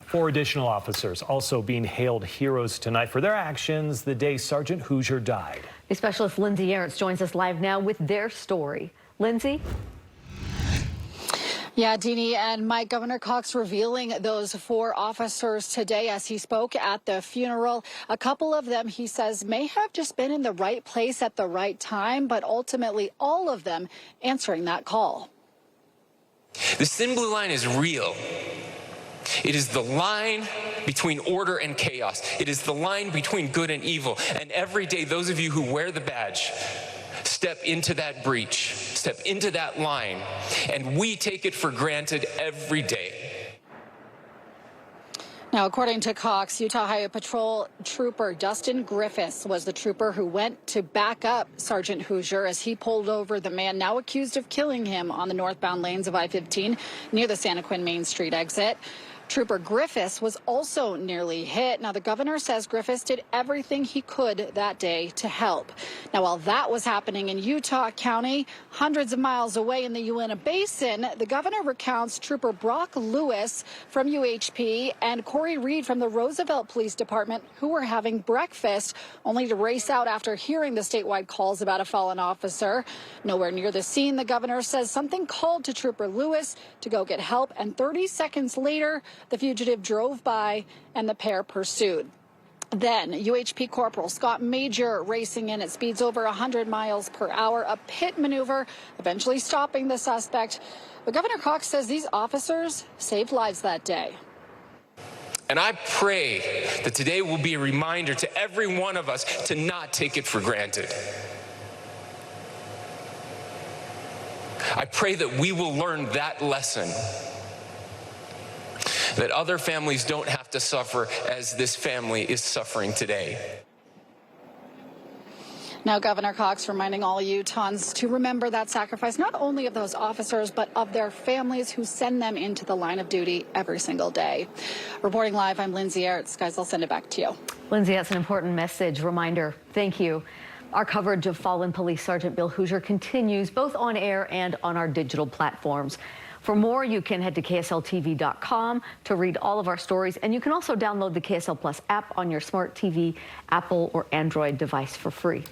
4 additional officers also being hailed heroes tonight for their actions the day Sergeant Hooser died. The specialist Lindsay Arentz joins us live now with their story. Lindsay? Yeah, Deanie and Mike, Governor Cox revealing those 4 officers today as he spoke at the funeral. A couple of them, he says, may have just been in the right place at the right time, but ultimately all of them answering that call. The thin blue line is real. It is the line between order and chaos. It is the line between good and evil. And every day, those of you who wear the badge step into that breach, step into that line, and we take it for granted every day. Now, according to Cox, Utah Highway Patrol Trooper Dustin Griffiths was the trooper who went to back up Sergeant Hooser as he pulled over the man now accused of killing him on the northbound lanes of I-15 near the Santaquin Main Street exit. Trooper Griffiths was also nearly hit. Now, the governor says Griffiths did everything he could that day to help. Now, while that was happening in Utah County, hundreds of miles away in the Uinta Basin, the governor recounts Trooper Brock Lewis from UHP and Corey Reed from the Roosevelt Police Department who were having breakfast, only to race out after hearing the statewide calls about a fallen officer. Nowhere near the scene, the governor says something called to Trooper Lewis to go get help, and 30 seconds later, the fugitive drove by and the pair pursued. Then UHP Corporal Scott Major racing in at speeds over 100 miles per hour, a pit maneuver, eventually stopping the suspect. But Governor Cox says these officers saved lives that day. And I pray that today will be a reminder to every one of us to not take it for granted. I pray that we will learn that lesson, that other families don't have to suffer as this family is suffering today. Now, Governor Cox reminding all Utahns to remember that sacrifice, not only of those officers, but of their families who send them into the line of duty every single day. Reporting live, I'm Lindsay Arentz. Guys, I'll send it back to you. Lindsay, that's an important message. Reminder. Thank you. Our coverage of fallen Police Sergeant Bill Hooser continues both on air and on our digital platforms. For more, you can head to KSLTV.com to read all of our stories, and you can also download the KSL Plus app on your smart TV, Apple or Android device for free.